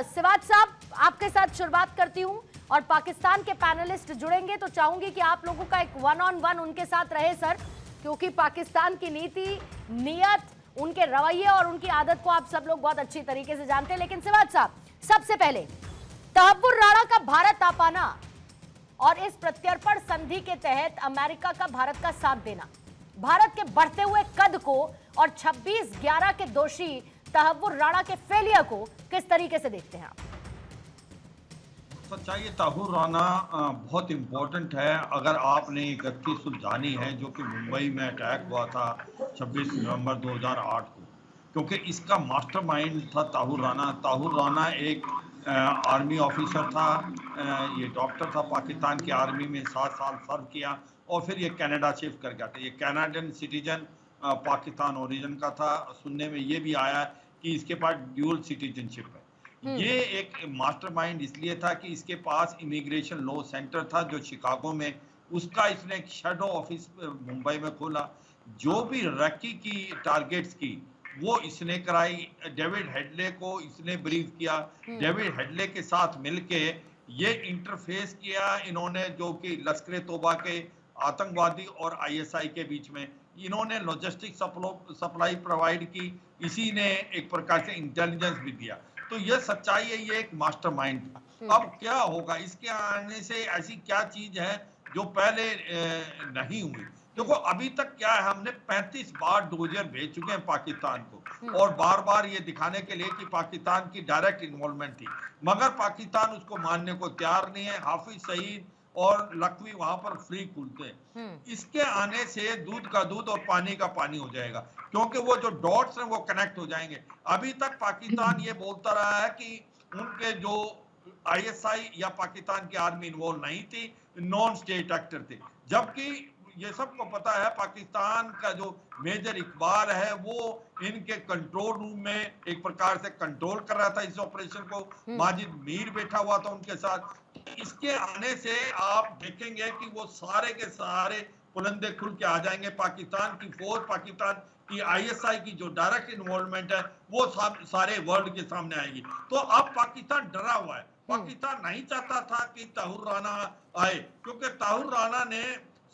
सिवाज साहब, आपके साथ शुरुआत करती हूं और पाकिस्तान के पैनलिस्ट जुड़ेंगे तो चाहूंगी कि आप लोगों का एक वन ऑन वन उनके साथ रहे सर, क्योंकि पाकिस्तान की नीति, नियत, उनके रवैये और उनकी आदत को आप सब लोग बहुत अच्छी तरीके से जानते हैं। लेकिन सिवाज साहब, सबसे पहले तहव्वुर राणा का भारत आ पाना और इस प्रत्यर्पण संधि के तहत अमेरिका का भारत का साथ देना, भारत के बढ़ते हुए कद को और 26/11 के दोषी तहव्वुर राणा के फेलियर को किस तरीके से देखते हैं आप? सच्चाई तहव्वुर राणा बहुत इम्पोर्टेंट है। अगर आपने एक गति सुलझानी है जो कि मुंबई में अटैक हुआ था 26 नवंबर 2008 को, क्योंकि इसका मास्टरमाइंड था तहव्वुर राणा। तहव्वुर राणा एक आर्मी ऑफिसर था, ये डॉक्टर था, पाकिस्तान की आर्मी में 7 साल सर्व किया और फिर ये कनाडा शिफ्ट कर गया था। ये कैनेडियन सिटीजन पाकिस्तान ओरिजिन का था। सुनने में ये भी आया कि इसके पास ड्यूल सिटीजनशिप है। ये एक मास्टरमाइंड इसलिए था कि इसके पास इमिग्रेशन लॉ सेंटर था जो शिकागो में, उसका इसने एक शैडो ऑफिस मुंबई में खोला। जो भी रैकी की टारगेट्स की वो इसने कराई। डेविड हेडले को इसने ब्रीफ किया। डेविड हेडले के साथ मिलके ये इंटरफेस किया इन्होंने, जो कि लश्कर तोबा के आतंकवादी और आईएसआई के बीच में इन्होंने लॉजिस्टिक सप्लाई प्रोवाइड की। इसी ने एक प्रकार से इंटेलिजेंस भी दिया। तो ये सच्चाई है, ये एक मास्टरमाइंड था। अब क्या होगा इसके आने से? ऐसी क्या चीज है जो पहले नहीं हुई? देखो अभी तक क्या है, हमने 35 बार डोजर भेज चुके हैं पाकिस्तान को और बार बार ये दिखाने के लिए कि पाकिस्तान की डायरेक्ट इन्वॉल्वमेंट थी, मगर पाकिस्तान उसको मानने को तैयार नहीं है। हाफिज सईद और लखवी वहां पर फ्री खुलते हैं। इसके आने से दूध का दूध और पानी का पानी हो जाएगा, क्योंकि वो जो डॉट्स हैं वो कनेक्ट हो जाएंगे। अभी तक पाकिस्तान ये बोलता रहा है कि उनके जो आईएसआई या पाकिस्तान की आर्मी इन्वॉल्व नहीं थी, नॉन स्टेट एक्टर थे, जबकि ये सबको पता है पाकिस्तान का जो मेजर इकबाल है वो इनके कंट्रोल रूम में एक प्रकार से कंट्रोल कर रहा था इस ऑपरेशन को। माजिद मीर बैठा हुआ था उनके साथ। इसके आने से आप देखेंगे कि वो सारे के सारे पुलंदे खुल के आ जाएंगे। पाकिस्तान की फौज, पाकिस्तान की आईएसआई की जो डायरेक्ट इन्वॉल्वमेंट है वो सारे वर्ल्ड के सामने आएगी। तो अब पाकिस्तान डरा हुआ है। पाकिस्तान नहीं चाहता था कि तहव्वुर राणा आए, क्योंकि तहव्वुर राणा ने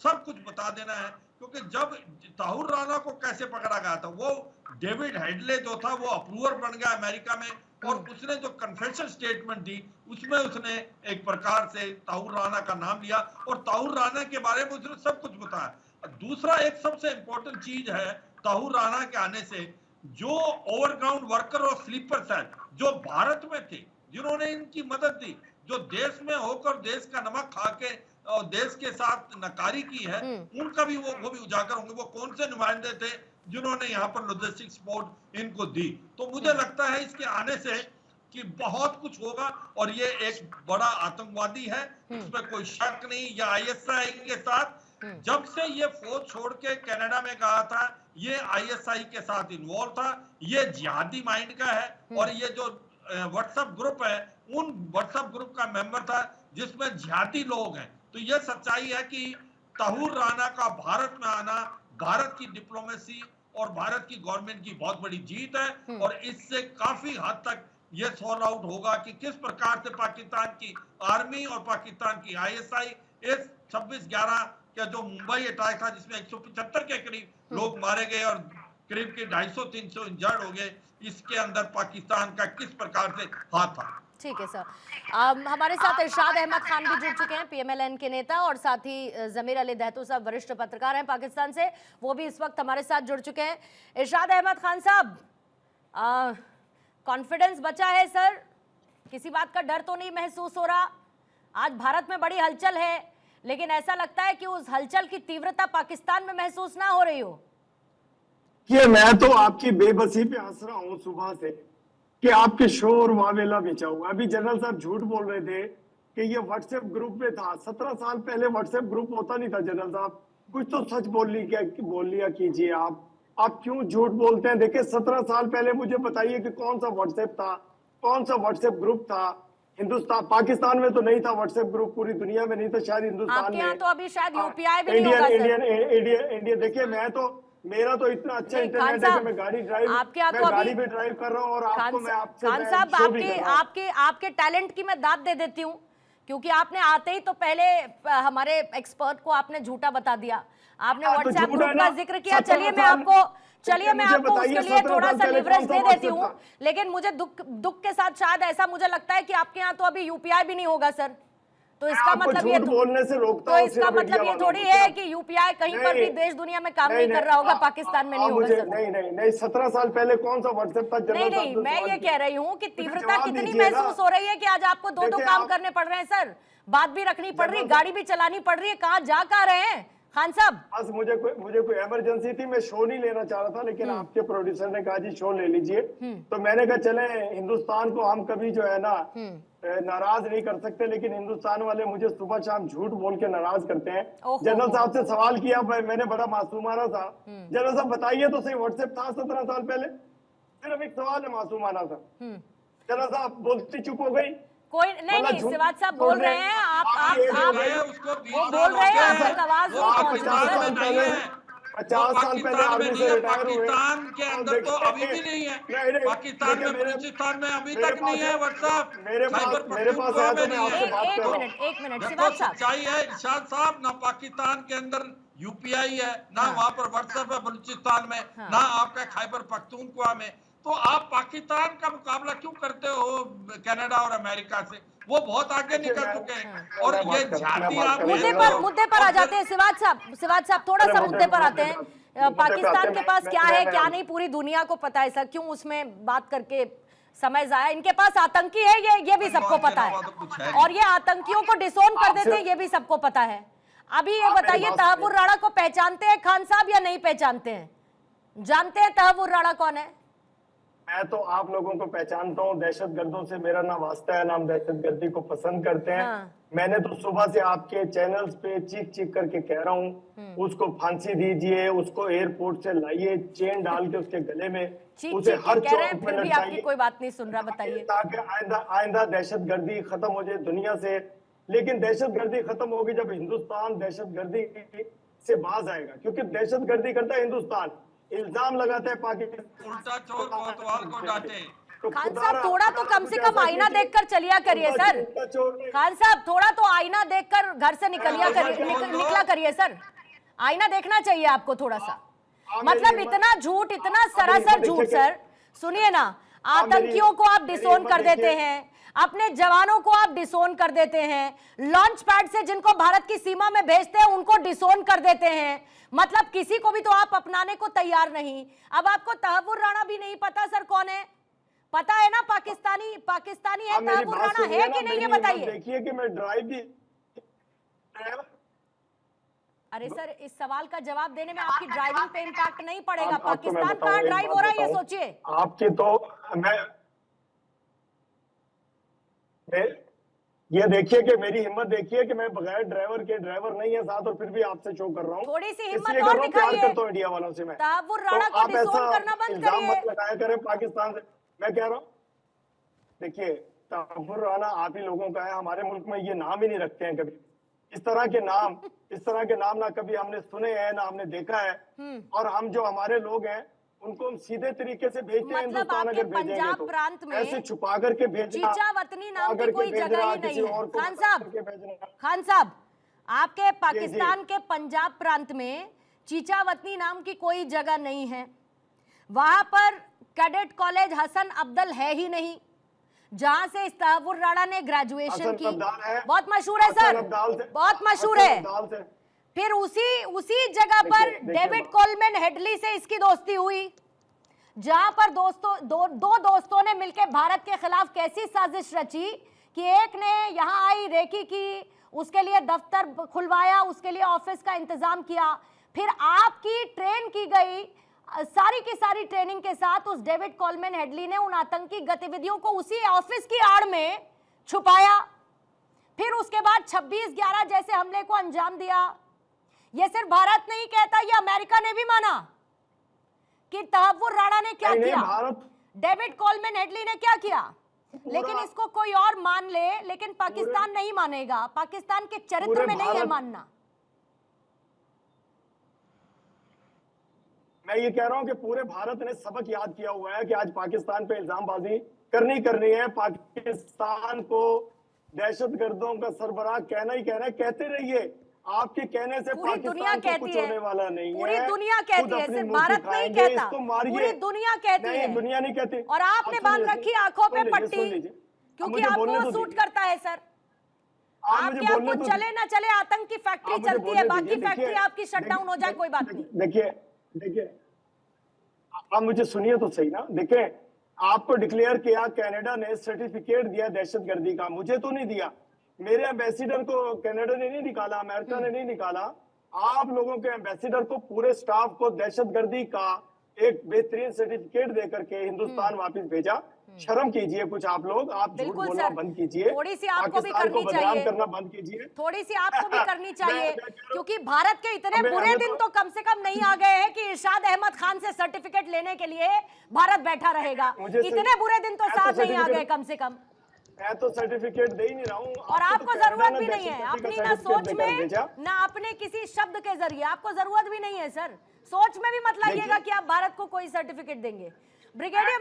सब कुछ बता देना है। क्योंकि जब तहव्वुर राणा को कैसे पकड़ा गया था, वो डेविड हेडले जो था वो अप्रूवर बन गया अमेरिका में, और उसने जो कन्फेशन स्टेटमेंट दी उसमें उसने एक प्रकार से तहव्वुर राणा का नाम लिया और तहव्वुर राणा के बारे में उसने सब कुछ बताया। दूसरा एक सबसे इंपॉर्टेंट चीज है तहव्वुर राणा के आने से, जो ओवरग्राउंड वर्कर और स्लीपर्स हैं जो भारत में थे, जिन्होंने इनकी मदद दी, जो देश में होकर देश का नमक खा के और देश के साथ नकारी की है, उनका भी वो भी उजागर होंगे। वो कौन से नुमाइंदे थे जिन्होंने यहाँ पर लॉजिस्टिक सपोर्ट इनको दी? तो मुझे लगता है इसके आने से कि बहुत कुछ होगा और ये एक बड़ा आतंकवादी है, इसमें कोई शक नहीं। या आईएसआई के साथ जब से ये फौज छोड़ के कनाडा में गया था, ये आईएसआई के साथ इन्वॉल्व था। ये जिहादी माइंड का है और ये जो व्हाट्सएप ग्रुप है उन व्हाट्सएप ग्रुप का मेंबर था जिसमें जिहादी लोग हैं। तो यह सच्चाई है कि तहव्वुर राणा का भारत में आना भारत की डिप्लोमेसी और भारत की गवर्नमेंट की बहुत बड़ी जीत है और इससे काफी हद तक यह सॉल्व आउट होगा कि किस प्रकार से पाकिस्तान की आर्मी और पाकिस्तान की आईएसआई इस 26/11 का जो मुंबई अटैक था जिसमें 175 के करीब लोग मारे गए और करीब के 250-300 इंजर्ड हो गए, इसके अंदर पाकिस्तान का किस प्रकार से हाथ था। ठीक है सर। हमारे साथ इरशाद अहमद खान भी जुड़ चुके हैं, पीएमएलएन के नेता, और साथ ही जमीर अली दहतू साहब वरिष्ठ पत्रकार हैं पाकिस्तान से, वो भी इस वक्त हमारे साथ जुड़ चुके हैं। इरशाद अहमद खान साहब, कॉन्फिडेंस बचा है सर? किसी बात का डर तो नहीं महसूस हो रहा? आज भारत में बड़ी हलचल है, लेकिन ऐसा लगता है कि उस हलचल की तीव्रता पाकिस्तान में महसूस ना हो रही हो। ये मैं तो आपकी बेबसी पे हंस रहा हूँ सुबह से कि आपके शोर वावेला बेचाऊंगा। अभी जनरल साहब झूठ बोल रहे थे कि ये व्हाट्सएप ग्रुप में था। 17 साल पहले व्हाट्सएप ग्रुप होता नहीं था। जनरल साहब कुछ तो सच बोल लिया कीजिए। आप क्यों झूठ बोलते हैं? देखिए 17 साल पहले मुझे बताइए कि कौन सा व्हाट्सएप था, कौन सा व्हाट्सएप ग्रुप था। हिंदुस्तान, पाकिस्तान में तो नहीं था व्हाट्सएप ग्रुप, पूरी दुनिया में नहीं था, शायद हिंदुस्तान में। तो अभी शायद यूपीआई भी नहीं होगा सर। इंडिया देखिए, मैं तो मेरा तो इतना अच्छा नहीं, खान इंटरनेट है कि साहब, मैं गाड़ी ड्राइव आपके यहाँ मैं तो गाड़ी अभी भी ड्राइव कर रहा हूँ और आपको मैं आपसे खान मैं साहब, शो भी आपके कर रहा हूँ। आपके आपके टैलेंट की मैं दाद दे देती हूँ, क्योंकि आपने आते ही तो पहले हमारे एक्सपर्ट को आपने झूठा बता दिया। आपने हाँ, तो व्हाट्सएप झूठ ग्रुप है का ना। जिक्र किया। 17 चलिए मैं साल आपको मुझे बताइए, उसके लिए 17 थोड़ा साल सा पहले लिवरेज कौन सा दे देती व्हाट्सएप हूँ, था? लेकिन मुझे दुख के साथ शायद ऐसा मुझे लगता है कि आपके यहाँ तो अभी यूपीआई भी नहीं होगा सर। तो मैं इसका आपको मतलब ये झूठ बोलने से रोकता तो हूँ इसका सिर्फ मतलब इंडिया ये वालों थोड़ी को, है सिर्फ। कि यूपीआई कहीं पर भी नहीं, देश दुनिया में काम नहीं कर रहा होगा, पाकिस्तान में नहीं होगा मुझे सर। नहीं 17 साल पहले कौन सा व्हाट्सएप था नहीं जनरल नहीं, साहब? मैं ये कह रही हूँ कि मुझे तीव्रता जवाब कितनी दीजिए ना। महसूस हो रही है कि आज आपको दो देखिए, काम आप- करने पड़ रहे हैं सर। बात भी रखनी पड़ रही है, जनरल गाड़ी भी चलानी पड़ रही है। कहाँ जा कहाँ रहे हैं खान साहब? बस मुझे कोई इमरजेंसी थी, मैं शो नहीं लेना चाह रहा था, लेकिन आपके प्रोड्यूसर ने कहा जी शो ले लीजिए, तो मैंने कहा चले, हिंदुस्तान को हम कभी जो है ना नाराज नहीं कर सकते, लेकिन हिंदुस्तान वाले मुझे सुबह शाम झूठ बोल के नाराज करते हैं। ओहो। जनरल साहब से सवाल किया, मैंने बड़ा मासूमाना था। जनरल साहब बताइए तो सही, व्हाट्सएप था 17 साल पहले? सिर्फ एक सवाल है मासूमाना सा। जनरल साहब बोलती चुप हो गई। कोई नहीं मतलब नहीं, झूठ सिवाज साहब बोल बोल रहे रहे हैं, हैं। आप आप ये आप बोल रहे हैं, उसको 20 वो साल बोल हो रहे हैं, गए आप तक आवाज वो नहीं आप पहुंच 50 रही साल सर। पहले है। 50 साल पहले पाकिस्तान में आर्मी नहीं से है, रिटायर हुए। पाकिस्तान के अंदर तो अभी भी नहीं है। पाकिस्तान में, बलूचिस्तान में अभी तक नहीं है व्हाट्सएप। मेरे खैबर पास है पख्तूनख्वा तो में मैं नहीं आपसे है। बात कर रहा हूँ। एक मिनट देखो सिवाज साहब, सच्चाई है इरशाद साहब, ना पाकिस्तान के अंदर यूपीआई है, ना वहां पर व्हाट्सएप है बलूचिस्तान में, ना आपका खैबर पख्तूनख्वा में। तो आप पाकिस्तान का मुकाबला क्यों करते हो कनाडा और अमेरिका से? वो बहुत आगे निकल चुके हैं। और ये जाति आप मुद्दे पर आ जाते हैं सिवाज साहब, थोड़ा सा मुद्दे पर आते हैं। पाकिस्तान के पास क्या है क्या नहीं पूरी दुनिया को पता है सर, क्यों उसमें बात करके समय जाया? इनके पास आतंकी है, ये भी सबको पता है, और ये आतंकियों को डिसोन कर देते हैं, ये भी सबको पता है। अभी ये बताइए, तहव्वुर राणा को पहचानते हैं खान साहब या नहीं पहचानते हैं? जानते हैं तहव्वुर राणा कौन है? मैं तो आप लोगों को पहचानता हूँ, दहशतगर्दों से मेरा ना वास्ता है, ना हम दहशतगर्दी को पसंद करते हैं। मैंने तो सुबह से आपके चैनल्स पे चीख करके कह रहा हूँ, उसको फांसी दीजिए, उसको एयरपोर्ट से लाइए, चेन डाल के उसके गले में, उसे हर चौक पे लटकाइए। कोई बात नहीं सुन रहा, बताइए। ताकि आइंदा दहशतगर्दी खत्म हो जाए दुनिया से। लेकिन दहशतगर्दी खत्म होगी जब हिंदुस्तान दहशतगर्दी से बाज आएगा, क्योंकि दहशतगर्दी करता है हिंदुस्तान, इल्जाम लगाता है पाकिस्तान, उल्टा चोर कोतवाल को डांटे। खान साहब थोड़ा तो कम से कम आईना देखकर चलिया करिए सर। खान साहब थोड़ा तो आईना देखकर घर से निकला करिए सर। आईना देखना चाहिए आपको थोड़ा सा। मतलब इतना झूठ, इतना सरासर झूठ सर। सुनिए ना, आतंकियों को आप डिसोन कर देते हैं, अपने जवानों को आप डिसोन कर देते हैं, लॉन्च पैड से जिनको भारत की सीमा में भेजते हैं उनको डिसोन कर देते हैं। मतलब किसी को भी तो आप अपनाने को तैयार नहीं। अब आपको तहव्वुर राणा भी नहीं पता सर कौन है? पता है ना, पाकिस्तानी है तहव्वुर राणा, है कि नहीं ये बताइए। देखिए कि मैं ड्राइव भी। अरे सर, इस सवाल का जवाब देने में आपकी ड्राइविंग पे इम्पैक्ट नहीं पड़ेगा। पाकिस्तान कहाँ ड्राइव हो रहा है ये सोचिए। आपकी तो ये देखिए कि मेरी हिम्मत देखिए कि मैं बगैर ड्राइवर के, ड्राइवर नहीं है साथ, और फिर भी आपसे शो कर रहा हूँ। थोड़ी सी हिम्मत और दिखाइए। करता हूँ इंडिया वालों से मैं। तहव्वुर राणा को डिसोन करना बंद करिए। लगाया करें पाकिस्तान से, मैं कह रहा हूँ। देखिए, तहव्वुर राणा आप ही लोगों का है, हमारे मुल्क में ये नाम ही नहीं रखते हैं कभी। इस तरह के नाम ना कभी हमने सुने हैं, ना हमने देखा है। और हम जो हमारे लोग हैं उनको हम सीधे तरीके से भेजते हैं। मतलब आपके पंजाब प्रांत में ऐसे छुपा करके भेजना, चीचावतनी नाम की कोई जगह ही नहीं है। खान साहब, आपके पाकिस्तान के पंजाब प्रांत में चीचावतनी नाम की कोई जगह नहीं है। वहां पर कैडेट कॉलेज हसन अब्दल है ही नहीं, जहां से इस तहव्वुर राणा ने ग्रेजुएशन की। बहुत मशहूर है सर, बहुत मशहूर है। फिर उसी जगह पर डेविड कोलमैन हेडली से इसकी दोस्ती हुई, जहां पर दो दोस्तों ने मिलकर भारत के खिलाफ कैसी साजिश रची कि एक ने यहां आई रेकी की, उसके लिए दफ्तर खुलवाया, उसके लिए ऑफिस का इंतजाम किया। फिर आपकी ट्रेन की गई सारी की सारी ट्रेनिंग के साथ उस डेविड कोलमैन हेडली ने उन आतंकी गतिविधियों को उसी ऑफिस की आड़ में छुपाया। फिर उसके बाद 26/11 जैसे हमले को अंजाम दिया। ये सिर्फ भारत नहीं कहता, ये अमेरिका ने भी माना कि तहव्वुर राणा ने क्या किया, डेविड कोलमैन हेडली ने क्या किया। लेकिन इसको कोई और मान ले, लेकिन पाकिस्तान नहीं मानेगा। पाकिस्तान के चरित्र में नहीं है मानना। मैं ये कह रहा हूँ कि पूरे भारत ने सबक याद किया हुआ है कि आज पाकिस्तान पे इल्जामबाजी करनी है। पाकिस्तान को दहशतगर्दों का सरबराह कहना ही कहना है, कहते रहिए। आपके कहने से पूरी दुनिया पाकिस्तान को कहती कुछ है, होने वाला नहीं पूरी है। दुनिया खुद कहती है, अपनी सिर्फ मुंह भारत नहीं दिखाएंगे, कहता, इसको मारिए। पूरी दुनिया कहती नहीं, है। दुनिया नहीं कहती। और आपने बांध रखी आंखों पे पट्टी, क्योंकि आपको वो सूट करता है सर। आपके आपको चले ना चले आतंक की फैक्ट्री चलती है, बाकी फैक्ट्री आपकी शटडाउन हो जाए कोई बात नहीं। देखिए आप मुझे सुनिए तो सही ना। देखिए, आपको डिक्लेयर किया, कनाडा ने सर्टिफिकेट दिया दहशतगर्दी का, मुझे तो नहीं दिया। मेरे एम्बेसिडर को कनाडा ने नहीं निकाला, अमेरिका ने नहीं निकाला। आप लोगों के एम्बेसिडर को, पूरे स्टाफ को दहशतगर्दी का एक बेहतरीन सर्टिफिकेट देकर के हिंदुस्तान वापस भेजा। शर्म कीजिए कुछ आप लोग, आप झूठ बोलना बंद कीजिए, थोड़ी सी आपको भी पाकिस्तान को करनी बदनाम चाहिए, करना बंद कीजिए। थोड़ी सी आपको भी करनी चाहिए, क्योंकि भारत के इतने बुरे दिन तो कम से कम नहीं आ गए हैं कि इरशाद अहमद खान से सर्टिफिकेट लेने के लिए भारत बैठा रहेगा। इतने बुरे दिन तो साथ नहीं आ गए कम से कम। मैं तो सर्टिफिकेट दे ही नहीं रहा हूँ, और आपको जरूरत भी नहीं है अपनी, ना सोच में ना अपने किसी शब्द के जरिए, आपको जरूरत भी नहीं है सर। सोच में भी मत लाइएगा कि आप भारत को कोई सर्टिफिकेट देंगे। ब्रिगेडियर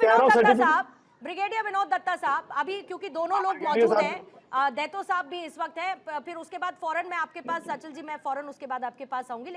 विनोद दत्ता साहब, अभी क्योंकि दोनों लोग मौजूद हैं, दैतो साहब भी इस वक्त है, फिर उसके बाद फौरन मैं आपके पास, सचल जी मैं फौरन उसके बाद आपके पास आऊंगी।